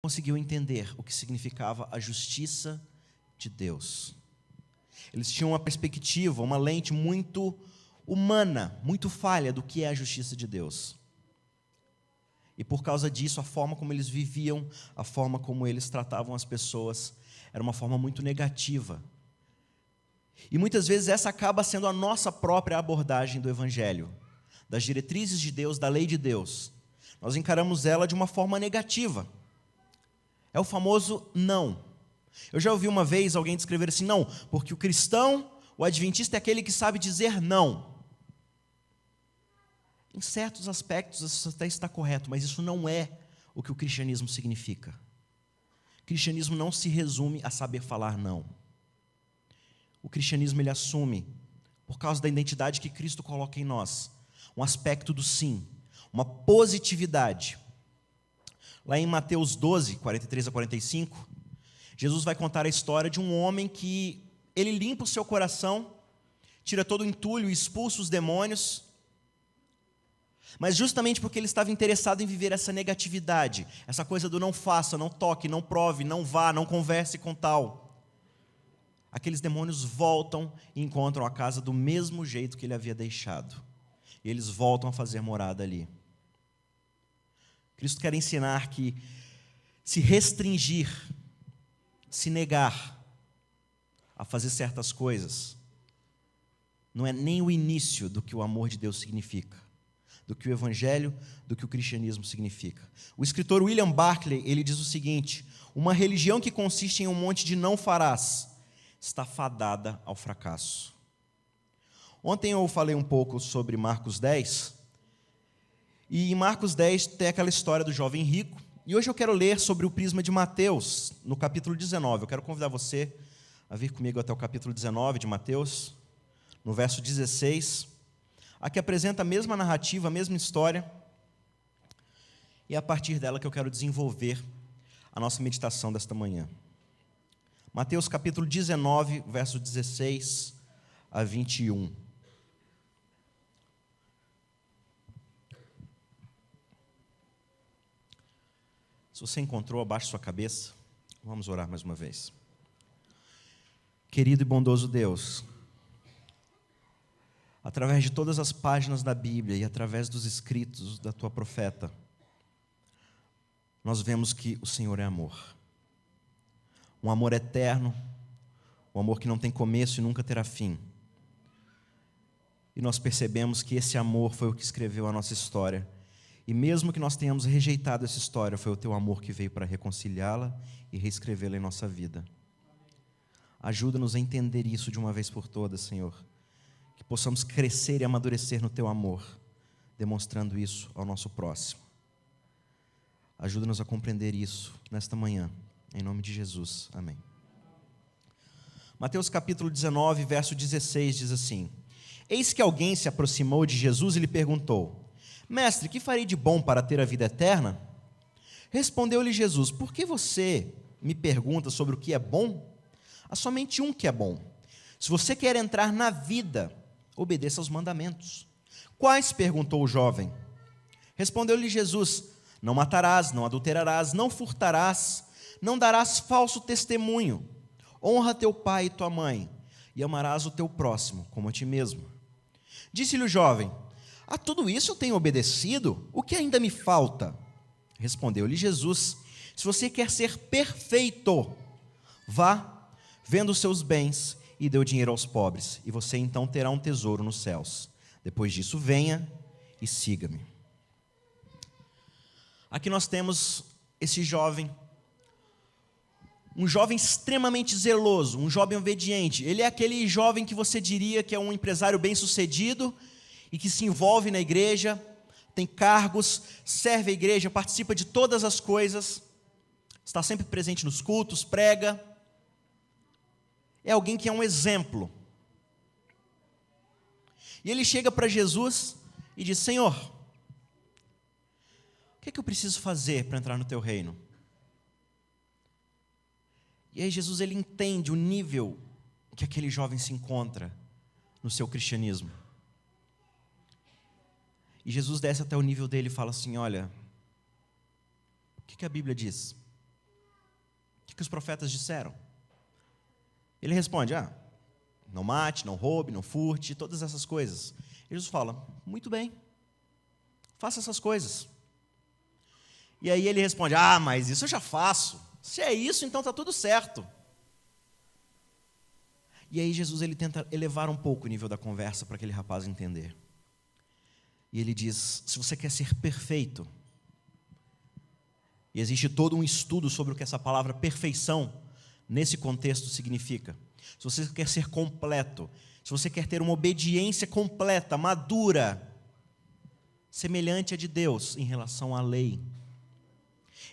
conseguiu entender o que significava a justiça de Deus. Eles tinham uma perspectiva, uma lente muito humana, muito falha do que é a justiça de Deus. E por causa disso, a forma como eles viviam, a forma como eles tratavam as pessoas, era uma forma muito negativa. E muitas vezes essa acaba sendo a nossa própria abordagem do Evangelho, das diretrizes de Deus, da lei de Deus. Nós encaramos ela de uma forma negativa. É o famoso não. Eu já ouvi uma vez alguém descrever assim, não, porque o cristão, o adventista é aquele que sabe dizer não. Em certos aspectos isso até está correto, mas isso não é o que o cristianismo significa. O cristianismo não se resume a saber falar não. O cristianismo ele assume, por causa da identidade que Cristo coloca em nós, um aspecto do sim, uma positividade. Lá em Mateus 12, 43 a 45, Jesus vai contar a história de um homem que ele limpa o seu coração, tira todo o entulho e expulsa os demônios, mas justamente porque ele estava interessado em viver essa negatividade, essa coisa do não faça, não toque, não prove, não vá, não converse com tal. Aqueles demônios voltam e encontram a casa do mesmo jeito que ele havia deixado. E eles voltam a fazer morada ali. Cristo quer ensinar que se restringir, se negar a fazer certas coisas, não é nem o início do que o amor de Deus significa, do que o Evangelho, do que o cristianismo significa. O escritor William Barclay, ele diz o seguinte: uma religião que consiste em um monte de não farás, está fadada ao fracasso. Ontem eu falei um pouco sobre Marcos 10, e em Marcos 10 tem aquela história do jovem rico, e hoje eu quero ler sobre o prisma de Mateus, no capítulo 19. Eu quero convidar você a vir comigo até o capítulo 19 de Mateus, no verso 16, aqui apresenta a mesma narrativa, a mesma história, e é a partir dela que eu quero desenvolver a nossa meditação desta manhã. Mateus capítulo 19, verso 16 a 21. Se você encontrou, abaixe sua cabeça. Vamos orar mais uma vez. Querido e bondoso Deus, através de todas as páginas da Bíblia e através dos escritos da Tua profeta, nós vemos que o Senhor é amor. Um amor eterno, um amor que não tem começo e nunca terá fim. E nós percebemos que esse amor foi o que escreveu a nossa história. E mesmo que nós tenhamos rejeitado essa história, foi o Teu amor que veio para reconciliá-la e reescrevê-la em nossa vida. Ajuda-nos a entender isso de uma vez por todas, Senhor. Que possamos crescer e amadurecer no Teu amor, demonstrando isso ao nosso próximo. Ajuda-nos a compreender isso nesta manhã. Em nome de Jesus, amém. Mateus capítulo 19, verso 16 diz assim: eis que alguém se aproximou de Jesus e lhe perguntou: mestre, que farei de bom para ter a vida eterna? Respondeu-lhe Jesus: por que você me pergunta sobre o que é bom? Há somente um que é bom. Se você quer entrar na vida, obedeça aos mandamentos. Quais? Perguntou o jovem. Respondeu-lhe Jesus: não matarás, não adulterarás, não furtarás, não darás falso testemunho, honra teu pai e tua mãe, e amarás o teu próximo como a ti mesmo. Disse-lhe o jovem: a tudo isso eu tenho obedecido, o que ainda me falta? Respondeu-lhe Jesus: se você quer ser perfeito, vá, venda os seus bens e dê o dinheiro aos pobres, e você então terá um tesouro nos céus. Depois disso, venha e siga-me. Aqui nós temos esse jovem, um jovem extremamente zeloso, um jovem obediente. Ele é aquele jovem que você diria que é um empresário bem-sucedido e que se envolve na igreja, tem cargos, serve a igreja, participa de todas as coisas, está sempre presente nos cultos, prega. É alguém que é um exemplo. E ele chega para Jesus e diz: Senhor, o que é que eu preciso fazer para entrar no teu reino? E aí Jesus ele entende o nível que aquele jovem se encontra no seu cristianismo. E Jesus desce até o nível dele e fala assim: olha, o que a Bíblia diz? O que os profetas disseram? Ele responde, não mate, não roube, não furte, todas essas coisas. E Jesus fala, muito bem, faça essas coisas. E aí ele responde, mas isso eu já faço. Se é isso, então está tudo certo. E aí Jesus ele tenta elevar um pouco o nível da conversa para aquele rapaz entender. E ele diz, se você quer ser perfeito, e existe todo um estudo sobre o que essa palavra perfeição, nesse contexto, significa. Se você quer ser completo, se você quer ter uma obediência completa, madura, semelhante à de Deus em relação à lei,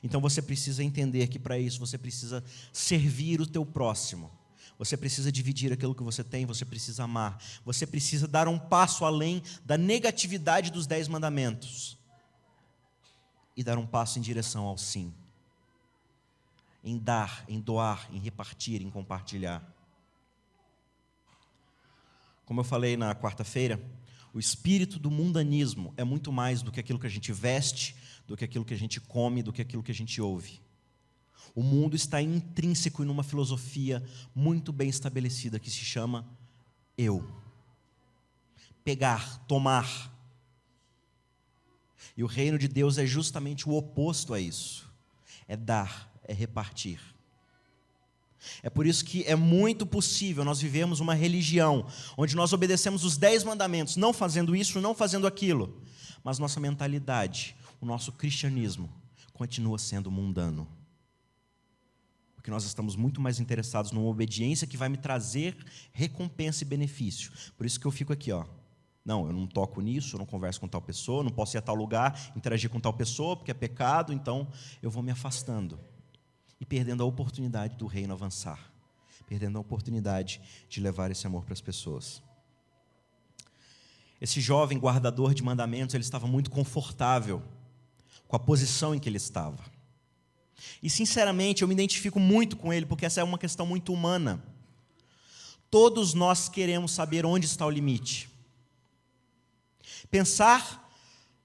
então você precisa entender que para isso você precisa servir o teu próximo. Você precisa dividir aquilo que você tem, você precisa amar. Você precisa dar um passo além da negatividade dos 10 mandamentos. E dar um passo em direção ao sim. Em dar, em doar, em repartir, em compartilhar. Como eu falei na quarta-feira, o espírito do mundanismo é muito mais do que aquilo que a gente veste, do que aquilo que a gente come, do que aquilo que a gente ouve. O mundo está intrínseco em uma filosofia muito bem estabelecida que se chama eu. Pegar, tomar. E o reino de Deus é justamente o oposto a isso. É dar, é repartir. É por isso que é muito possível nós vivemos uma religião onde nós obedecemos os 10 mandamentos, não fazendo isso, não fazendo aquilo. Mas nossa mentalidade, o nosso cristianismo, continua sendo mundano. Porque nós estamos muito mais interessados numa obediência que vai me trazer recompensa e benefício. Por isso que eu fico aqui, não, eu não toco nisso, eu não converso com tal pessoa, não posso ir a tal lugar, interagir com tal pessoa, porque é pecado, então eu vou me afastando. E perdendo a oportunidade do reino avançar. Perdendo a oportunidade de levar esse amor para as pessoas. Esse jovem guardador de mandamentos, ele estava muito confortável com a posição em que ele estava. E sinceramente eu me identifico muito com ele, porque essa é uma questão muito humana. Todos nós queremos saber onde está o limite. Pensar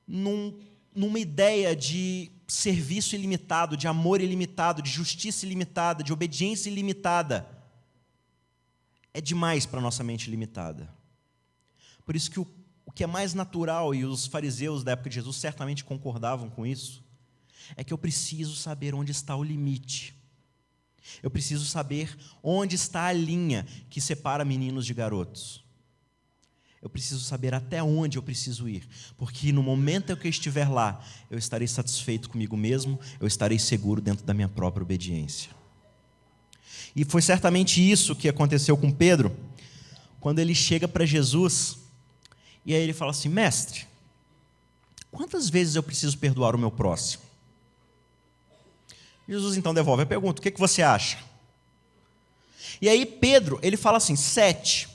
numa ideia de serviço ilimitado, de amor ilimitado, de justiça ilimitada, de obediência ilimitada, é demais para a nossa mente limitada. Por isso que o que é mais natural, e os fariseus da época de Jesus certamente concordavam com isso, é que eu preciso saber onde está o limite. Eu preciso saber onde está a linha que separa meninos de garotos. Eu preciso saber até onde eu preciso ir, porque no momento em que eu estiver lá, eu estarei satisfeito comigo mesmo, eu estarei seguro dentro da minha própria obediência. E foi certamente isso que aconteceu com Pedro, quando ele chega para Jesus, e aí ele fala assim, mestre, quantas vezes eu preciso perdoar o meu próximo? Jesus então devolve a pergunta, o que você acha? E aí Pedro, ele fala assim, 7.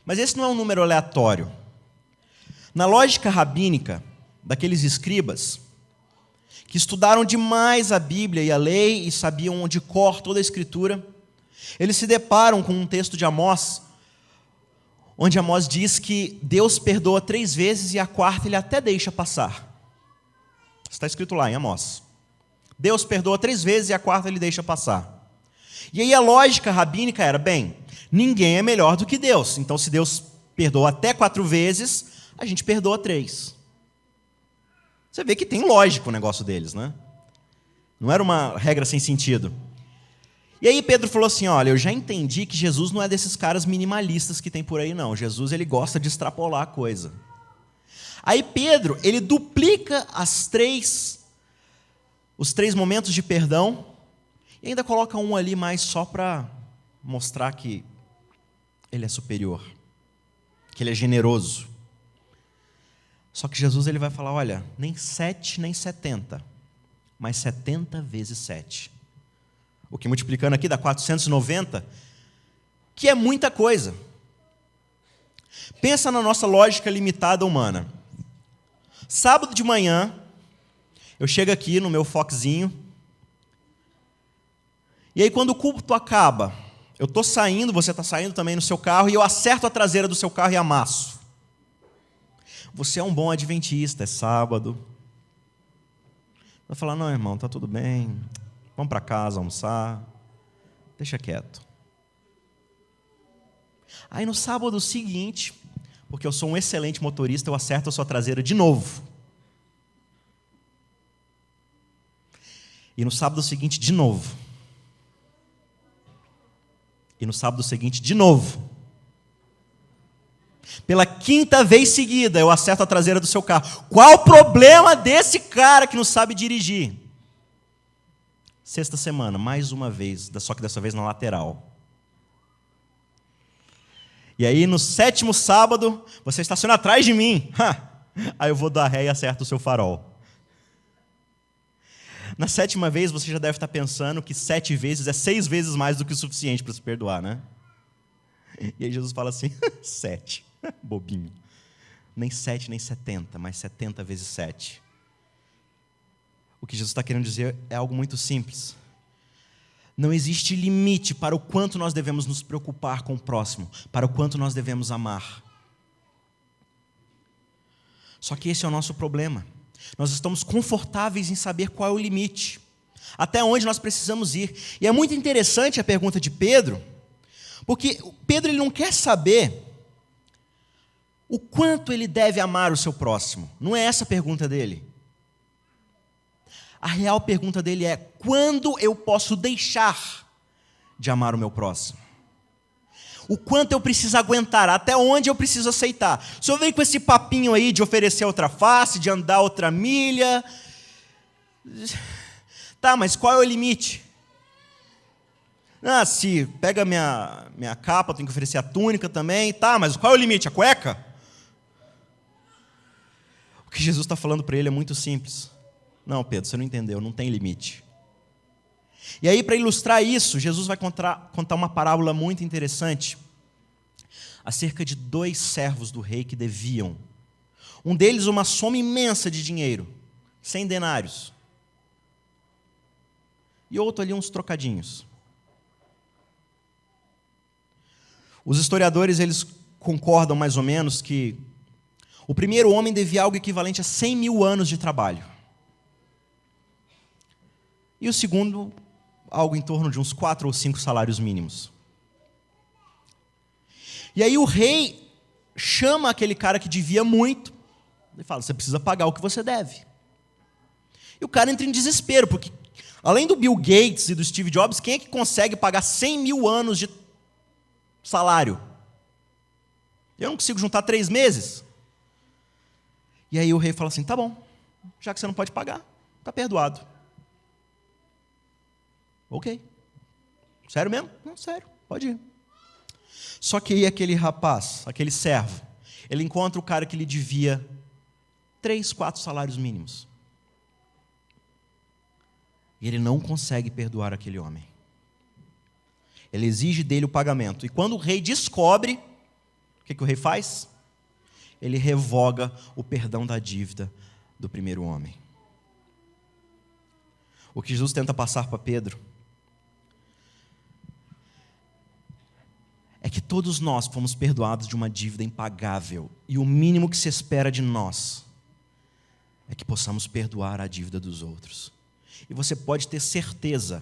Mas esse não é um número aleatório. Na lógica rabínica, daqueles escribas, que estudaram demais a Bíblia e a lei, e sabiam de cor toda a Escritura, eles se deparam com um texto de Amós, onde Amós diz que Deus perdoa 3 vezes e a 4ª ele até deixa passar. Está escrito lá em Amós. Deus perdoa 3 vezes e a 4ª ele deixa passar. E aí a lógica rabínica era, ninguém é melhor do que Deus. Então, se Deus perdoa até 4 vezes, a gente perdoa 3. Você vê que tem lógica o negócio deles, né? Não era uma regra sem sentido. E aí Pedro falou assim, olha, eu já entendi que Jesus não é desses caras minimalistas que tem por aí, não. Jesus, ele gosta de extrapolar a coisa. Aí Pedro, ele duplica os 3 momentos de perdão, e ainda coloca um ali mais só para mostrar que ele é superior, que ele é generoso. Só que Jesus ele vai falar, olha, nem 7 nem 70, mas 70 vezes 7. O que multiplicando aqui dá 490, que é muita coisa. Pensa na nossa lógica limitada humana. Sábado de manhã, eu chego aqui no meu Foxzinho, e aí quando o culto acaba, eu estou saindo, você está saindo também no seu carro, e eu acerto a traseira do seu carro e amasso. Você é um bom adventista, é sábado. Vai falar, não, irmão, está tudo bem, vamos para casa almoçar, Deixa quieto. Aí no sábado seguinte, porque eu sou um excelente motorista, eu acerto a sua traseira de novo. E no sábado seguinte, de novo. E no sábado seguinte, de novo. Pela quinta vez seguida, eu acerto a traseira do seu carro. Qual o problema desse cara que não sabe dirigir? Sexta semana, mais uma vez, só que dessa vez na lateral. E aí, no sétimo sábado, você estaciona atrás de mim. Aí eu vou dar ré e acerto o seu farol. Na sétima vez, você já deve estar pensando que 7 vezes é 6 vezes mais do que o suficiente para se perdoar, né? E aí Jesus fala assim, 7, bobinho. Nem 7, nem 70, mas 70 vezes 7. O que Jesus está querendo dizer é algo muito simples. Não existe limite para o quanto nós devemos nos preocupar com o próximo, para o quanto nós devemos amar. Só que esse é o nosso problema. Nós estamos confortáveis em saber qual é o limite, até onde nós precisamos ir. E é muito interessante a pergunta de Pedro, porque Pedro ele não quer saber o quanto ele deve amar o seu próximo. Não é essa a pergunta dele. A real pergunta dele é: quando eu posso deixar de amar o meu próximo? O quanto eu preciso aguentar, até onde eu preciso aceitar. O senhor vem com esse papinho aí de oferecer outra face, de andar outra milha. Tá, mas qual é o limite? Se pega minha capa, eu tenho que oferecer a túnica também. Tá, mas qual é o limite? A cueca? O que Jesus está falando para ele é muito simples. Não, Pedro, você não entendeu, não tem limite. E aí, para ilustrar isso, Jesus vai contar uma parábola muito interessante acerca de 2 servos do rei que deviam. Um deles uma soma imensa de dinheiro, 100 denários. E outro ali uns trocadinhos. Os historiadores eles concordam mais ou menos que o primeiro homem devia algo equivalente a 100 mil anos de trabalho. E o segundo, algo em torno de uns 4 ou 5 salários mínimos. E aí o rei chama aquele cara que devia muito e fala: você precisa pagar o que você deve. E o cara entra em desespero, porque além do Bill Gates e do Steve Jobs, quem é que consegue pagar 100 mil anos de salário? Eu não consigo juntar 3 meses. E aí o rei fala assim: tá bom, já que você não pode pagar, está perdoado. Ok. Sério mesmo? Não, sério, pode ir. Só que aí aquele rapaz, aquele servo, ele encontra o cara que lhe devia 3, 4 salários mínimos. E ele não consegue perdoar aquele homem. Ele exige dele o pagamento. E quando o rei descobre, o que o rei faz? Ele revoga o perdão da dívida do primeiro homem. O que Jesus tenta passar para Pedro é que todos nós fomos perdoados de uma dívida impagável. E o mínimo que se espera de nós é que possamos perdoar a dívida dos outros. E você pode ter certeza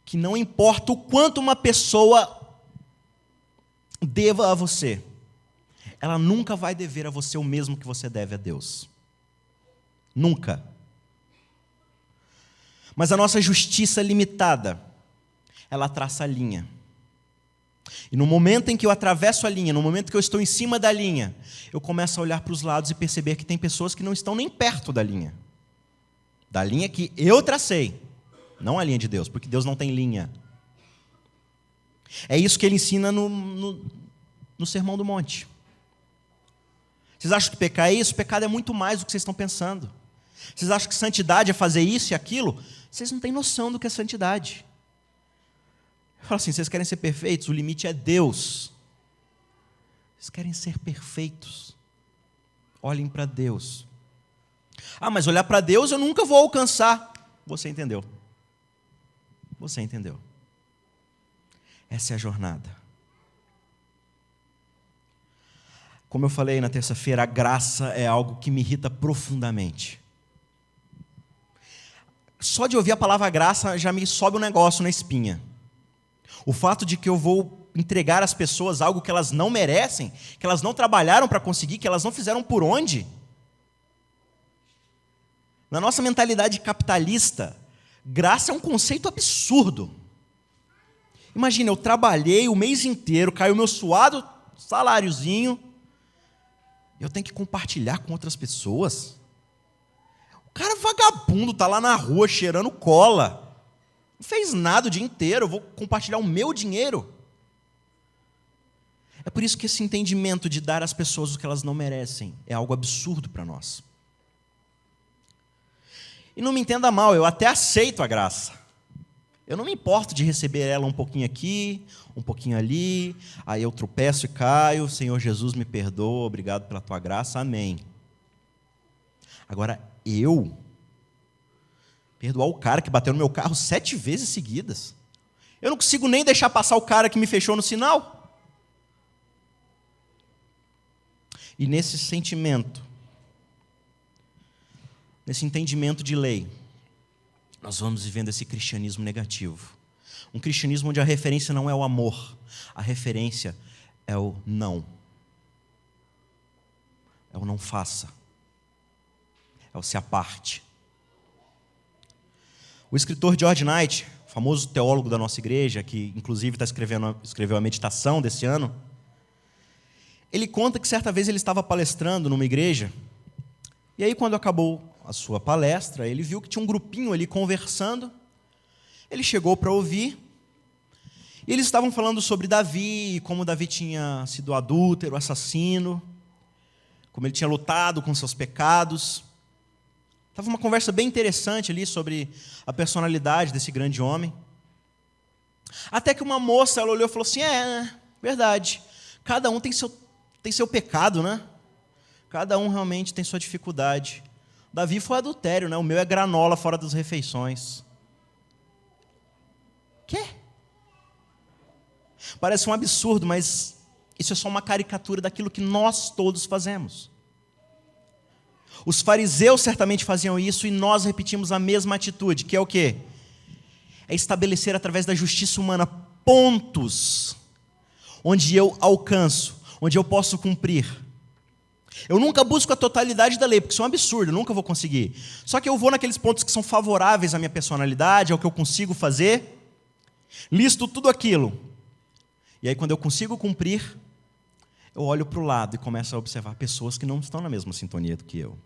que não importa o quanto uma pessoa deva a você, ela nunca vai dever a você o mesmo que você deve a Deus. Nunca. Mas a nossa justiça limitada, ela traça a linha. E no momento em que eu atravesso a linha, no momento que eu estou em cima da linha, eu começo a olhar para os lados e perceber que tem pessoas que não estão nem perto da linha. Da linha que eu tracei, não a linha de Deus, porque Deus não tem linha. É isso que ele ensina no Sermão do Monte. Vocês acham que pecar é isso? Pecado é muito mais do que vocês estão pensando. Vocês acham que santidade é fazer isso e aquilo? Vocês não têm noção do que é santidade. Fala assim: vocês querem ser perfeitos? O limite é Deus. Vocês querem ser perfeitos? Olhem para Deus. Mas olhar para Deus eu nunca vou alcançar. Você entendeu. Você entendeu. Essa é a jornada. Como eu falei na terça-feira, a graça é algo que me irrita profundamente. Só de ouvir a palavra graça já me sobe um negócio na espinha. O fato de que eu vou entregar às pessoas algo que elas não merecem, que elas não trabalharam para conseguir, que elas não fizeram por onde. Na nossa mentalidade capitalista, graça é um conceito absurdo. Imagina, eu trabalhei o mês inteiro, caiu meu suado saláriozinho, eu tenho que compartilhar com outras pessoas. O cara vagabundo está lá na rua cheirando cola, não fez nada o dia inteiro, eu vou compartilhar o meu dinheiro. É por isso que esse entendimento de dar às pessoas o que elas não merecem é algo absurdo para nós. E não me entenda mal, eu até aceito a graça. Eu não me importo de receber ela um pouquinho aqui, um pouquinho ali, aí eu tropeço e caio, Senhor Jesus me perdoa, obrigado pela tua graça, amém. Agora, eu perdoar o cara que bateu no meu carro 7 vezes seguidas, eu não consigo nem deixar passar o cara que me fechou no sinal. E nesse sentimento, nesse entendimento de lei, nós vamos vivendo esse cristianismo negativo. Um cristianismo onde a referência não é o amor, a referência é o não. É o não faça. É o se aparte. O escritor George Knight, famoso teólogo da nossa igreja, que inclusive escreveu a meditação desse ano, ele conta que certa vez ele estava palestrando numa igreja, e aí quando acabou a sua palestra, ele viu que tinha um grupinho ali conversando, ele chegou para ouvir, e eles estavam falando sobre Davi, como Davi tinha sido adúltero, assassino, como ele tinha lutado com seus pecados. Estava uma conversa bem interessante ali sobre a personalidade desse grande homem. Até que uma moça, ela olhou e falou assim, verdade, cada um tem seu pecado, né? Cada um realmente tem sua dificuldade. Davi foi adultério, né? O meu é granola fora das refeições. Quê? Parece um absurdo, mas isso é só uma caricatura daquilo que nós todos fazemos. Os fariseus certamente faziam isso e nós repetimos a mesma atitude, que é o quê? É estabelecer através da justiça humana pontos onde eu alcanço, onde eu posso cumprir. Eu nunca busco a totalidade da lei, porque isso é um absurdo, eu nunca vou conseguir. Só que eu vou naqueles pontos que são favoráveis à minha personalidade, ao que eu consigo fazer, listo tudo aquilo. E aí, quando eu consigo cumprir, eu olho para o lado e começo a observar pessoas que não estão na mesma sintonia do que eu.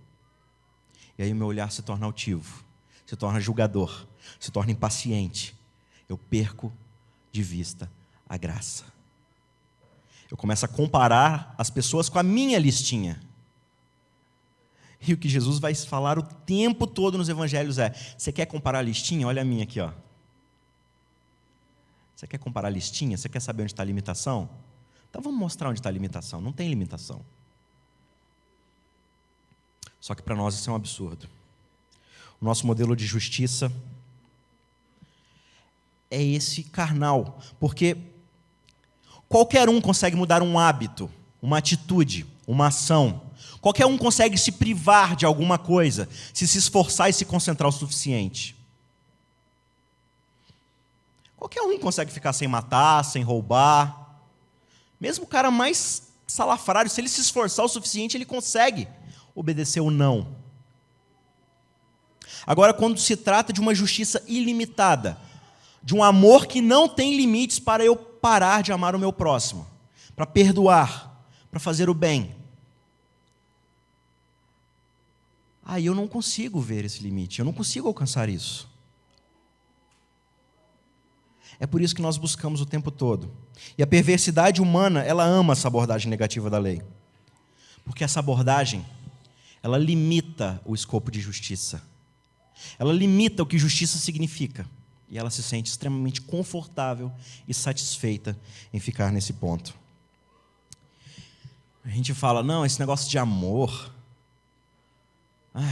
E aí o meu olhar se torna altivo, se torna julgador, se torna impaciente. Eu perco de vista a graça. Eu começo a comparar as pessoas com a minha listinha. E o que Jesus vai falar o tempo todo nos evangelhos é: você quer comparar a listinha? Olha a minha aqui, ó. Você quer comparar a listinha? Você quer saber onde está a limitação? Então vamos mostrar onde está a limitação. Não tem limitação. Só que para nós isso é um absurdo. O nosso modelo de justiça é esse carnal, porque qualquer um consegue mudar um hábito, uma atitude, uma ação. Qualquer um consegue se privar de alguma coisa, se esforçar e se concentrar o suficiente. Qualquer um consegue ficar sem matar, sem roubar. Mesmo o cara mais salafrário, se ele se esforçar o suficiente, ele consegue obedecer o não. Agora, quando se trata de uma justiça ilimitada, de um amor que não tem limites para eu parar de amar o meu próximo, para perdoar, para fazer o bem, aí eu não consigo ver esse limite, eu não consigo alcançar isso. É por isso que nós buscamos o tempo todo. E a perversidade humana, ela ama essa abordagem negativa da lei. Porque essa abordagem, ela limita o escopo de justiça. Ela limita o que justiça significa. E ela se sente extremamente confortável e satisfeita em ficar nesse ponto. A gente fala, não, esse negócio de amor,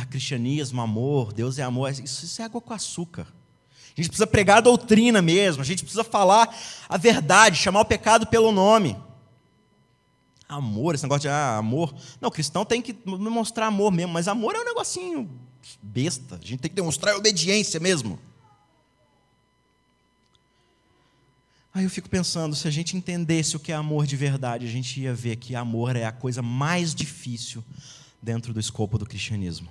cristianismo, amor, Deus é amor, isso é água com açúcar. A gente precisa pregar a doutrina mesmo, a gente precisa falar a verdade, chamar o pecado pelo nome. Amor, esse negócio de amor. Não, o cristão tem que demonstrar amor mesmo, mas amor é um negocinho besta. A gente tem que demonstrar obediência mesmo. Aí eu fico pensando, se a gente entendesse o que é amor de verdade, a gente ia ver que amor é a coisa mais difícil dentro do escopo do cristianismo.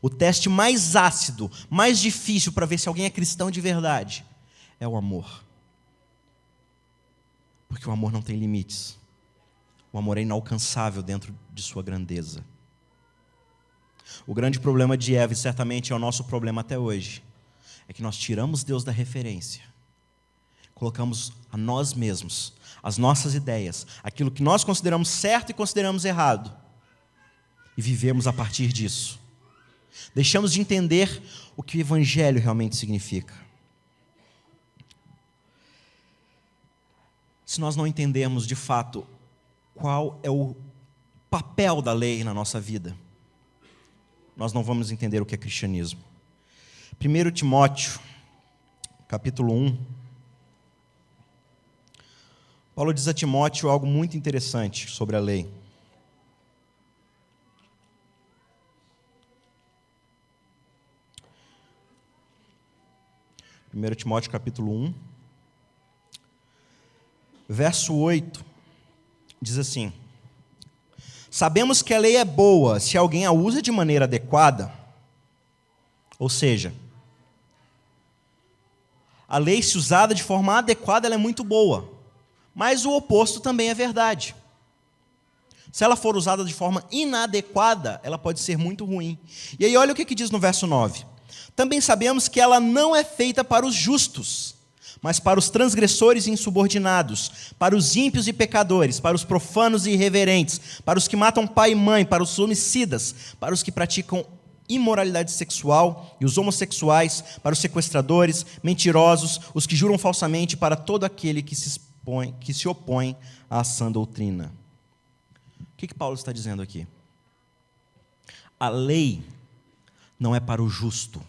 O teste mais ácido, mais difícil para ver se alguém é cristão de verdade, é o amor. Porque o amor não tem limites. O amor é inalcançável dentro de sua grandeza. O grande problema de Eva, e certamente é o nosso problema até hoje, é que nós tiramos Deus da referência. Colocamos a nós mesmos, as nossas ideias, aquilo que nós consideramos certo e consideramos errado, e vivemos a partir disso. Deixamos de entender o que o Evangelho realmente significa. Se nós não entendermos de fato qual é o papel da lei na nossa vida, nós não vamos entender o que é cristianismo. 1 Timóteo, capítulo 1. Paulo diz a Timóteo algo muito interessante sobre a lei. Primeiro Timóteo capítulo 1, verso 8, diz assim: sabemos que a lei é boa se alguém a usa de maneira adequada. Ou seja, a lei, se usada de forma adequada, ela é muito boa. Mas o oposto também é verdade. Se ela for usada de forma inadequada, ela pode ser muito ruim. E aí olha o que diz no verso 9. Também sabemos que ela não é feita para os justos, mas para os transgressores e insubordinados, para os ímpios e pecadores, para os profanos e irreverentes, para os que matam pai e mãe, para os homicidas, para os que praticam imoralidade sexual e os homossexuais, para os sequestradores, mentirosos, os que juram falsamente, para todo aquele que se opõe à sã doutrina. O que Paulo está dizendo aqui? A lei não é para o justo,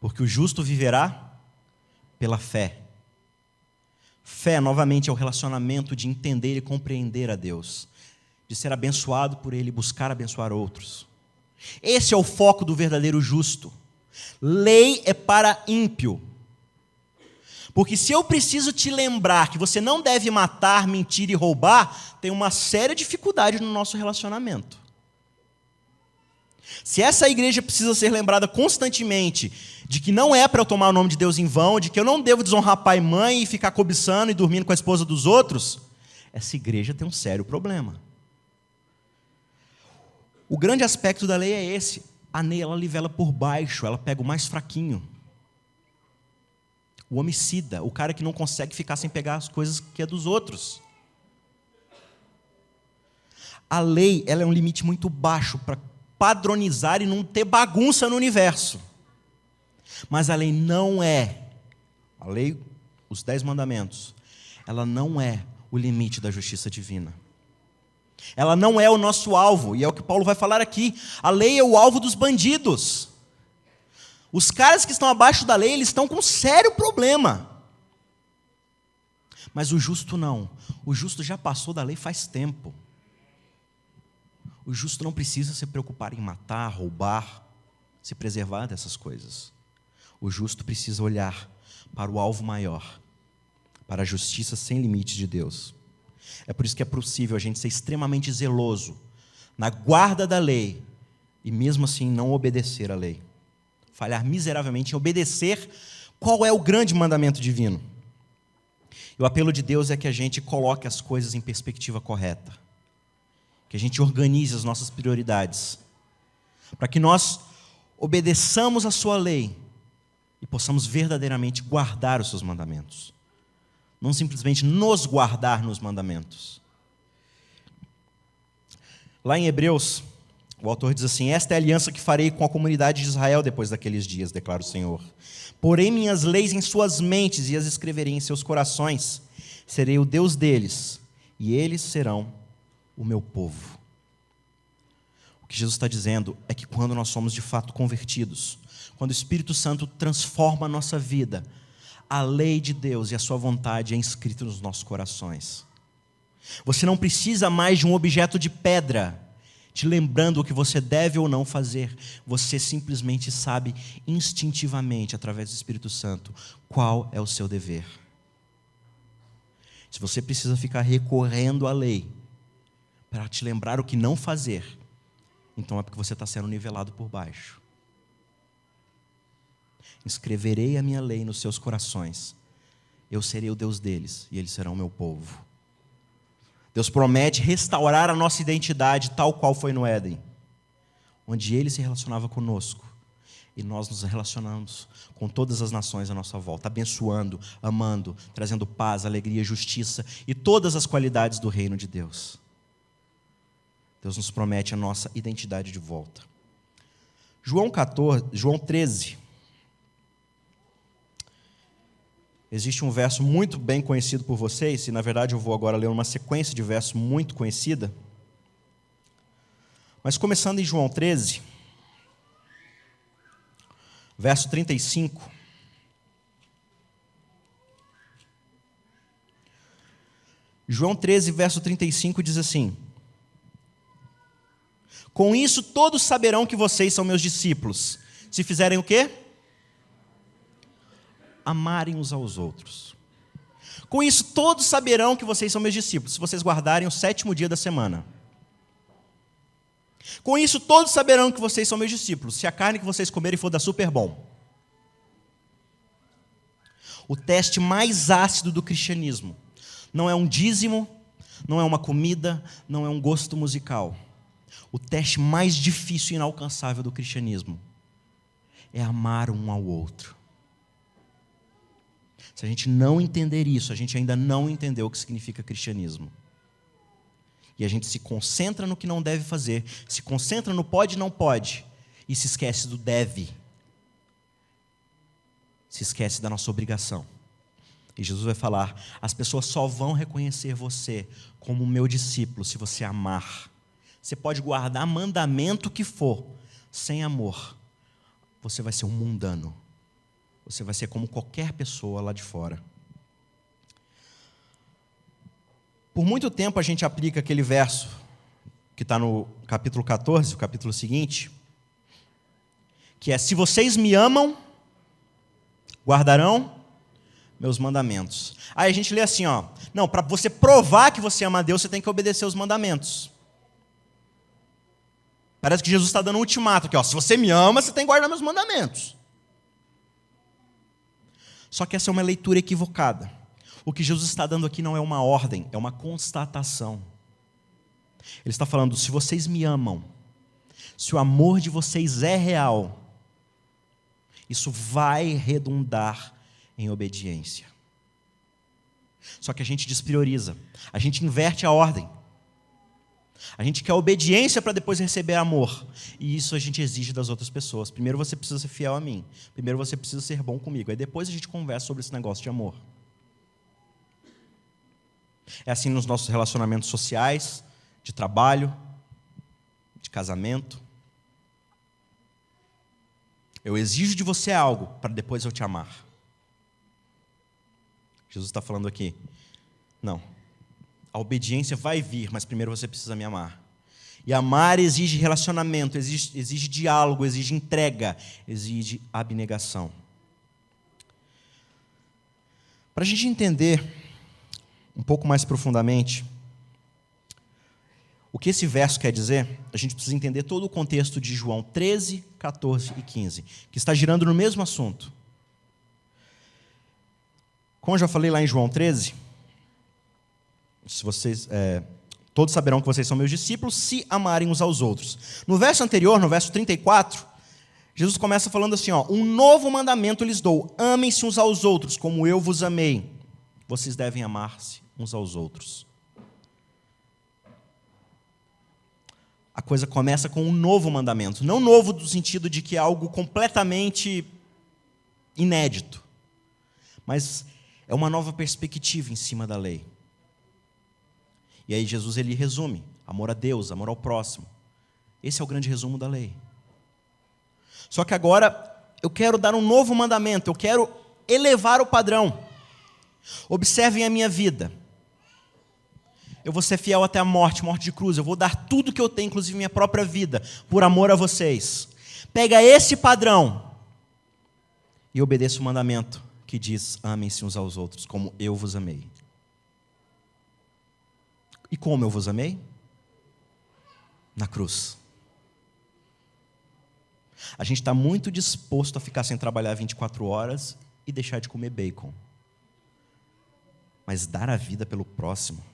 porque o justo viverá pela fé. Fé, novamente, é o relacionamento de entender e compreender a Deus, de ser abençoado por Ele e buscar abençoar outros. Esse é o foco do verdadeiro justo. Lei é para ímpio. Porque se eu preciso te lembrar que você não deve matar, mentir e roubar, tem uma séria dificuldade no nosso relacionamento. Se essa igreja precisa ser lembrada constantemente de que não é para eu tomar o nome de Deus em vão, de que eu não devo desonrar pai e mãe e ficar cobiçando e dormindo com a esposa dos outros, essa igreja tem um sério problema. O grande aspecto da lei é esse: a lei ela nivela por baixo, ela pega o mais fraquinho. O homicida, o cara que não consegue ficar sem pegar as coisas que é dos outros. A lei ela é um limite muito baixo para padronizar e não ter bagunça no universo. Mas a lei não é, a lei, os 10 mandamentos, ela não é o limite da justiça divina. Ela não é o nosso alvo, e é o que Paulo vai falar aqui. A lei é o alvo dos bandidos. Os caras que estão abaixo da lei, eles estão com um sério problema. Mas o justo não. O justo já passou da lei faz tempo. O justo não precisa se preocupar em matar, roubar, se preservar dessas coisas. O justo precisa olhar para o alvo maior, para a justiça sem limites de Deus. É por isso que é possível a gente ser extremamente zeloso na guarda da lei e mesmo assim não obedecer à lei. Falhar miseravelmente em obedecer qual é o grande mandamento divino. E o apelo de Deus é que a gente coloque as coisas em perspectiva correta, que a gente organize as nossas prioridades, para que nós obedeçamos a sua lei e possamos verdadeiramente guardar os seus mandamentos, não simplesmente nos guardar nos mandamentos. Lá em Hebreus, o autor diz assim: esta é a aliança que farei com a comunidade de Israel depois daqueles dias, declara o Senhor. Porei minhas leis em suas mentes e as escreverei em seus corações. Serei o Deus deles e eles serão o meu povo. O que Jesus está dizendo é que quando nós somos de fato convertidos, quando o Espírito Santo transforma a nossa vida, a lei de Deus e a sua vontade é inscrita nos nossos corações. Você não precisa mais de um objeto de pedra te lembrando o que você deve ou não fazer. Você simplesmente sabe instintivamente, através do Espírito Santo, qual é o seu dever. Se você precisa ficar recorrendo à lei para te lembrar o que não fazer, então é porque você está sendo nivelado por baixo. Escreverei a minha lei nos seus corações. Eu serei o Deus deles e eles serão o meu povo. Deus promete restaurar a nossa identidade tal qual foi no Éden, onde Ele se relacionava conosco e nós nos relacionamos com todas as nações à nossa volta, abençoando, amando, trazendo paz, alegria, justiça e todas as qualidades do reino de Deus. Deus nos promete a nossa identidade de volta. João 13. Existe um verso muito bem conhecido por vocês, e na verdade eu vou agora ler uma sequência de versos muito conhecida. Mas começando em João 13, verso 35. João 13, verso 35 diz assim: com isso todos saberão que vocês são meus discípulos, se fizerem o quê? Amarem uns aos outros. Com isso todos saberão que vocês são meus discípulos, se vocês guardarem o 7º dia da semana. Com isso todos saberão que vocês são meus discípulos, se a carne que vocês comerem for da super bom. O teste mais ácido do cristianismo não é um dízimo, não é uma comida, não é um gosto musical. O teste mais difícil e inalcançável do cristianismo é amar um ao outro. Se a gente não entender isso, a gente ainda não entendeu o que significa cristianismo. E a gente se concentra no que não deve fazer, se concentra no pode e não pode, e se esquece do deve. Se esquece da nossa obrigação. E Jesus vai falar: as pessoas só vão reconhecer você como meu discípulo se você amar. Você pode guardar mandamento que for, sem amor, você vai ser um mundano. Você vai ser como qualquer pessoa lá de fora. Por muito tempo a gente aplica aquele verso que está no capítulo 14, o capítulo seguinte, que é: se vocês me amam, guardarão meus mandamentos. Aí a gente lê assim, ó: não, para você provar que você ama a Deus, você tem que obedecer os mandamentos. Parece que Jesus está dando um ultimato aqui, ó: se você me ama, você tem que guardar meus mandamentos. Só que essa é uma leitura equivocada. O que Jesus está dando aqui não é uma ordem, é uma constatação. Ele está falando: se vocês me amam, se o amor de vocês é real, isso vai redundar em obediência. Só que a gente desprioriza, a gente inverte a ordem. A gente quer obediência para depois receber amor. E isso a gente exige das outras pessoas. Primeiro você precisa ser fiel a mim. Primeiro você precisa ser bom comigo. Aí depois a gente conversa sobre esse negócio de amor. É assim nos nossos relacionamentos sociais, de trabalho, de casamento. Eu exijo de você algo para depois eu te amar. Jesus está falando aqui: não. A obediência vai vir, mas primeiro você precisa me amar. E amar exige relacionamento, exige diálogo, exige entrega, exige abnegação. Para a gente entender um pouco mais profundamente o que esse verso quer dizer, a gente precisa entender todo o contexto de João 13, 14 e 15, que está girando no mesmo assunto. Como eu já falei lá em João 13... se vocês, todos saberão que vocês são meus discípulos, se amarem uns aos outros. No verso anterior, no verso 34, Jesus começa falando assim, ó: um novo mandamento lhes dou, amem-se uns aos outros, como eu vos amei. Vocês devem amar-se uns aos outros. A coisa começa com um novo mandamento. Não novo no sentido de que é algo completamente inédito, mas é uma nova perspectiva em cima da lei. E aí Jesus ele resume: amor a Deus, amor ao próximo. Esse é o grande resumo da lei. Só que agora eu quero dar um novo mandamento, eu quero elevar o padrão. Observem a minha vida. eu vou ser fiel até a morte, morte de cruz, eu vou dar tudo que eu tenho, inclusive minha própria vida, por amor a vocês. Pega esse padrão e obedeça o mandamento que diz: amem-se uns aos outros, como eu vos amei. E como eu vos amei? Na cruz. A gente está muito disposto a ficar sem trabalhar 24 horas e deixar de comer bacon. Mas dar a vida pelo próximo.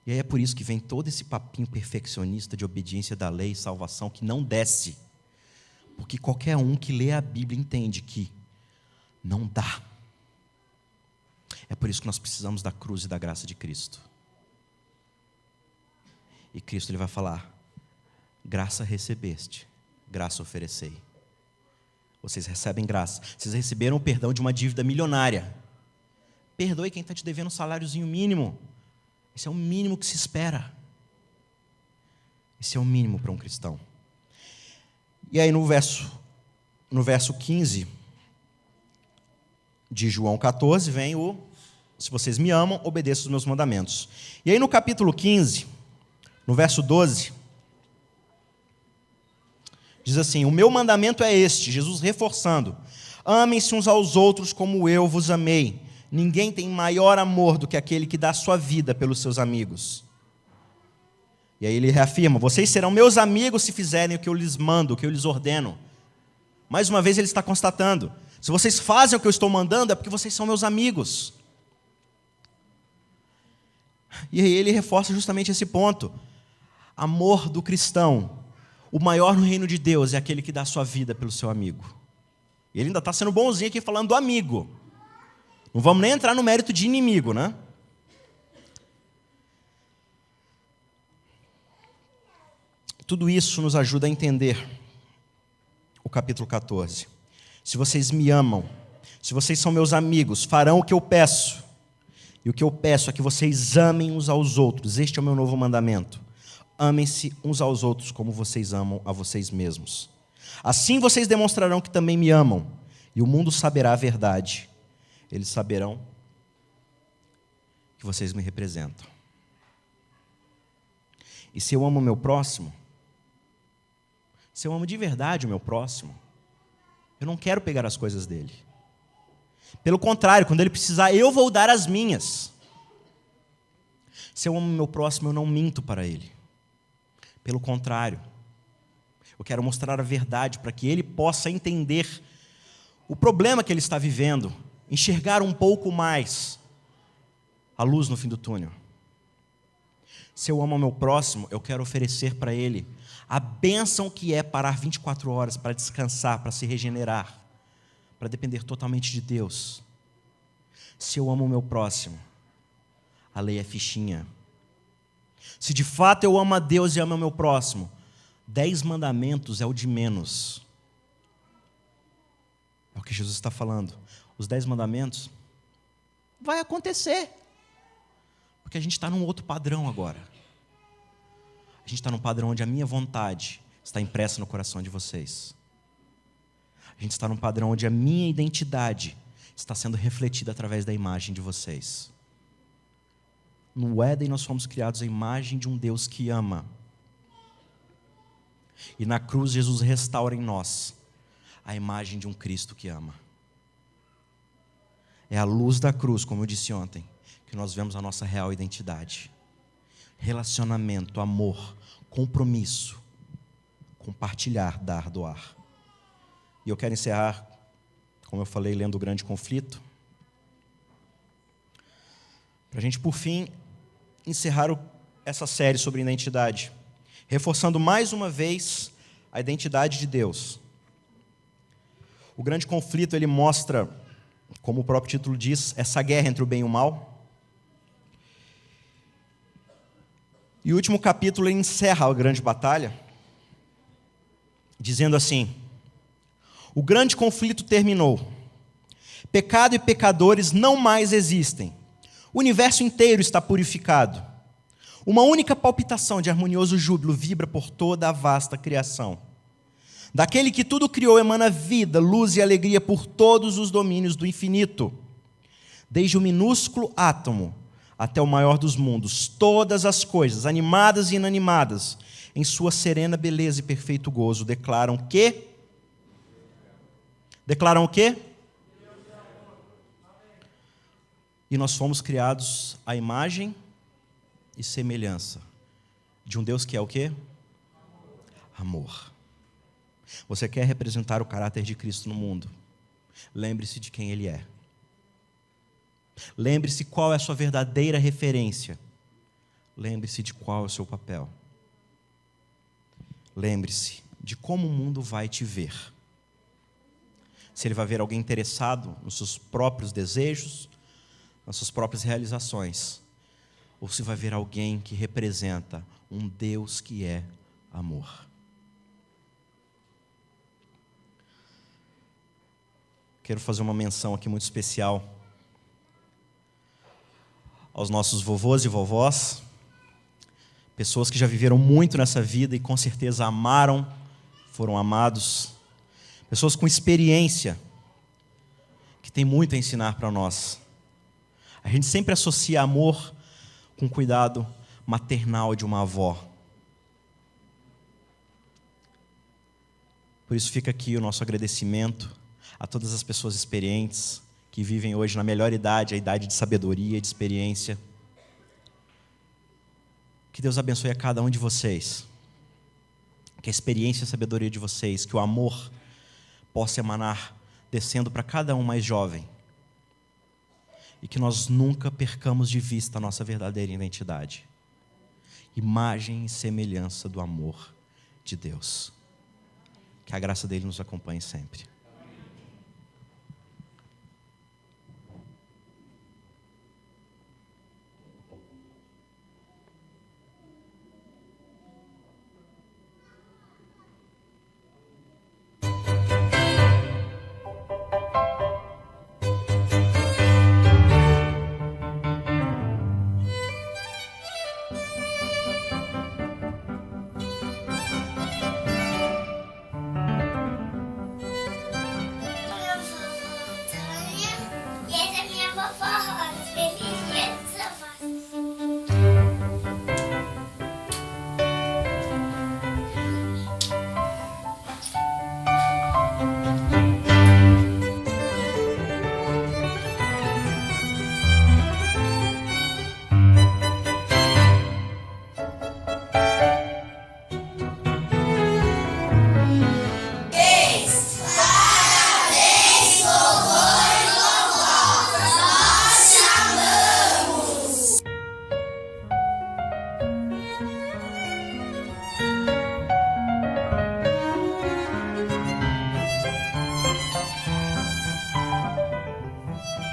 E aí é por isso que vem todo esse papinho perfeccionista de obediência da lei e salvação que não desce. Porque qualquer um que lê a Bíblia entende que não dá. É por isso que nós precisamos da cruz e da graça de Cristo. E Cristo ele vai falar: graça recebeste, graça oferecei. Vocês recebem graça. Vocês receberam o perdão de uma dívida milionária. Perdoe quem está te devendo um saláriozinho mínimo. Esse é o mínimo que se espera. Esse é o mínimo para um cristão. E aí no verso 15 de João 14, vem o: se vocês me amam, obedeçam os meus mandamentos. E aí no capítulo 15, no verso 12, diz assim: o meu mandamento é este, Jesus reforçando: amem-se uns aos outros como eu vos amei. Ninguém tem maior amor do que aquele que dá a sua vida pelos seus amigos. E aí ele reafirma: vocês serão meus amigos se fizerem o que eu lhes mando, o que eu lhes ordeno. Mais uma vez ele está constatando: se vocês fazem o que eu estou mandando, é porque vocês são meus amigos. E aí ele reforça justamente esse ponto. Amor do cristão. O maior no reino de Deus é aquele que dá a sua vida pelo seu amigo. E ele ainda está sendo bonzinho aqui falando do amigo. Não vamos nem entrar no mérito de inimigo, né? Tudo isso nos ajuda a entender o capítulo 14. Se vocês me amam, se vocês são meus amigos, farão o que eu peço. E o que eu peço é que vocês amem uns aos outros. Este é o meu novo mandamento. Amem-se uns aos outros como vocês amam a vocês mesmos. Assim vocês demonstrarão que também me amam. E o mundo saberá a verdade. Eles saberão que vocês me representam. E se eu amo o meu próximo, se eu amo de verdade o meu próximo, eu não quero pegar as coisas dele. Pelo contrário, quando ele precisar, eu vou dar as minhas. Se eu amo o meu próximo, eu não minto para ele. Pelo contrário, eu quero mostrar a verdade para que ele possa entender o problema que ele está vivendo, enxergar um pouco mais a luz no fim do túnel. Se eu amo o meu próximo, eu quero oferecer para ele a bênção que é parar 24 horas para descansar, para se regenerar, para depender totalmente de Deus. Se eu amo o meu próximo, a lei é fichinha. Se de fato eu amo a Deus e amo o meu próximo, 10 mandamentos é o de menos. É o que Jesus está falando. Os 10 mandamentos vai acontecer. Porque a gente está num outro padrão agora. A gente está num padrão onde a minha vontade está impressa no coração de vocês. A gente está num padrão onde a minha identidade está sendo refletida através da imagem de vocês. No Éden nós fomos criados à imagem de um Deus que ama. E na cruz Jesus restaura em nós a imagem de um Cristo que ama. É à luz da cruz, como eu disse ontem, que nós vemos a nossa real identidade. Relacionamento, amor, compromisso, compartilhar, dar, doar. E eu quero encerrar, como eu falei, lendo o Grande Conflito, para a gente, por fim, encerrar essa série sobre identidade, reforçando mais uma vez a identidade de Deus. O Grande Conflito, ele mostra, como o próprio título diz, essa guerra entre o bem e o mal. E o último capítulo ele encerra a grande batalha, dizendo assim: o grande conflito terminou. Pecado e pecadores não mais existem. O universo inteiro está purificado. Uma única palpitação de harmonioso júbilo vibra por toda a vasta criação. Daquele que tudo criou emana vida, luz e alegria por todos os domínios do infinito. Desde o minúsculo átomo até o maior dos mundos, todas as coisas, animadas e inanimadas, em sua serena beleza e perfeito gozo, declaram que... Declaram o quê? E nós fomos criados à imagem e semelhança de um Deus que é o quê? Amor. Você quer representar o caráter de Cristo no mundo? Lembre-se de quem Ele é. Lembre-se qual é a sua verdadeira referência. Lembre-se de qual é o seu papel. Lembre-se de como o mundo vai te ver. Se ele vai ver alguém interessado nos seus próprios desejos, nas suas próprias realizações, ou se vai ver alguém que representa um Deus que é amor. Quero fazer uma menção aqui muito especial aos nossos vovôs e vovós, pessoas que já viveram muito nessa vida e com certeza amaram, foram amados, pessoas com experiência, que têm muito a ensinar para nós. A gente sempre associa amor com cuidado maternal de uma avó. Por isso fica aqui o nosso agradecimento a todas as pessoas experientes que vivem hoje na melhor idade, a idade de sabedoria e de experiência. Que Deus abençoe a cada um de vocês. Que a experiência e a sabedoria de vocês, que o amor possa emanar descendo para cada um mais jovem. E que nós nunca percamos de vista a nossa verdadeira identidade. Imagem e semelhança do amor de Deus. Que a graça dele nos acompanhe sempre.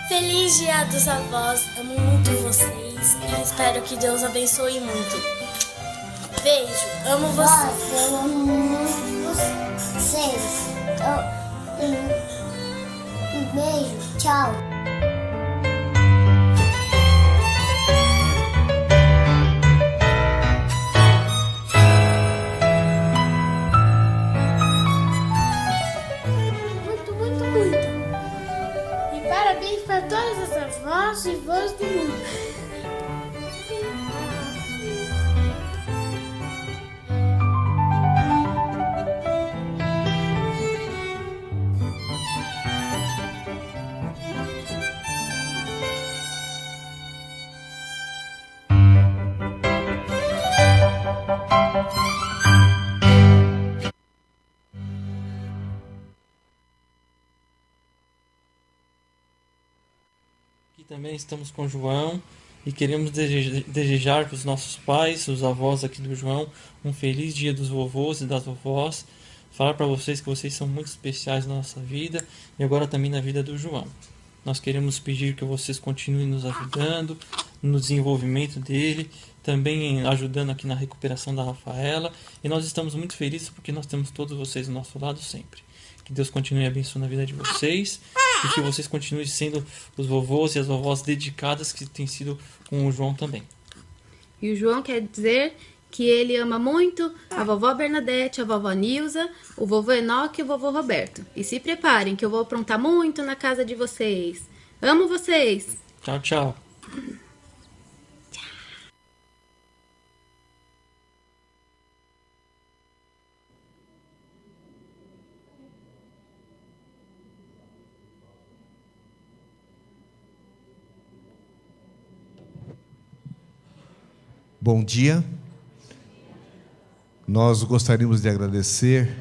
Feliz Dia dos Avós, amo muito vocês e espero que Deus abençoe muito. Beijo, amo vocês. Eu amo muito vocês. Um beijo, tchau. Parabéns para todas as avós e vós do mundo. Também estamos com o João e queremos desejar para os nossos pais, os avós aqui do João, um feliz dia dos vovôs e das vovós. Falar para vocês que vocês são muito especiais na nossa vida e agora também na vida do João. Nós queremos pedir que vocês continuem nos ajudando no desenvolvimento dele, também ajudando aqui na recuperação da Rafaela. E nós estamos muito felizes porque nós temos todos vocês do nosso lado sempre. Que Deus continue abençoando a vida de vocês e que vocês continuem sendo os vovôs e as vovós dedicadas que têm sido com o João também. E o João quer dizer que ele ama muito a vovó Bernadette, a vovó Nilza, o vovô Enoque e o vovô Roberto. E se preparem que eu vou aprontar muito na casa de vocês. Amo vocês! Tchau, tchau! Bom dia. Nós gostaríamos de agradecer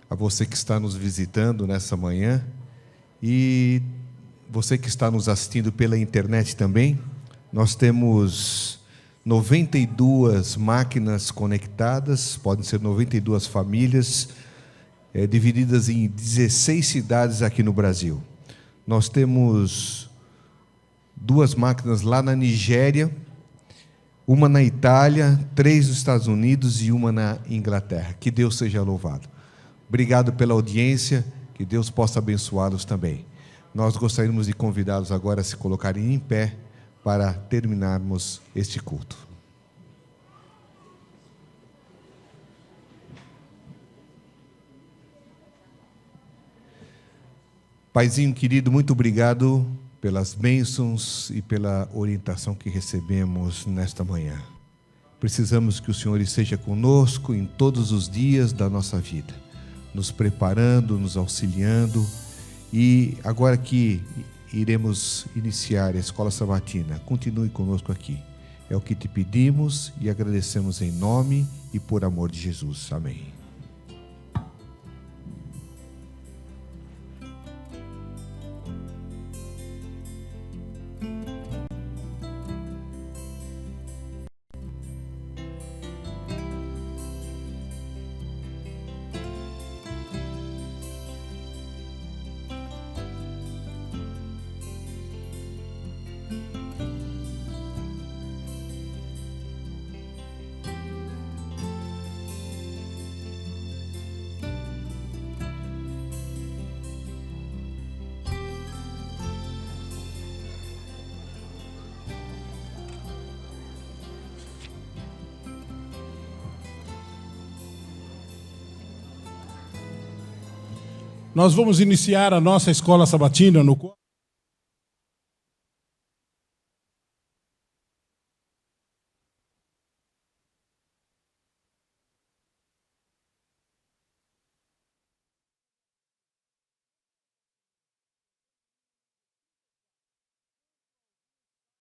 a você que está nos visitando nessa manhã e você que está nos assistindo pela internet também. Nós temos 92 máquinas conectadas, podem ser 92 famílias, divididas em 16 cidades aqui no Brasil. Nós temos 2 máquinas lá na Nigéria, uma na Itália, 3 nos Estados Unidos e uma na Inglaterra. Que Deus seja louvado. Obrigado pela audiência, que Deus possa abençoá-los também. Nós gostaríamos de convidá-los agora a se colocarem em pé para terminarmos este culto. Paizinho querido, muito obrigado pelas bênçãos e pela orientação que recebemos nesta manhã. Precisamos que o Senhor esteja conosco em todos os dias da nossa vida, nos preparando, nos auxiliando. E agora que iremos iniciar a Escola Sabatina, continue conosco aqui. É o que te pedimos e agradecemos em nome e por amor de Jesus. Amém. Nós vamos iniciar a nossa escola sabatina no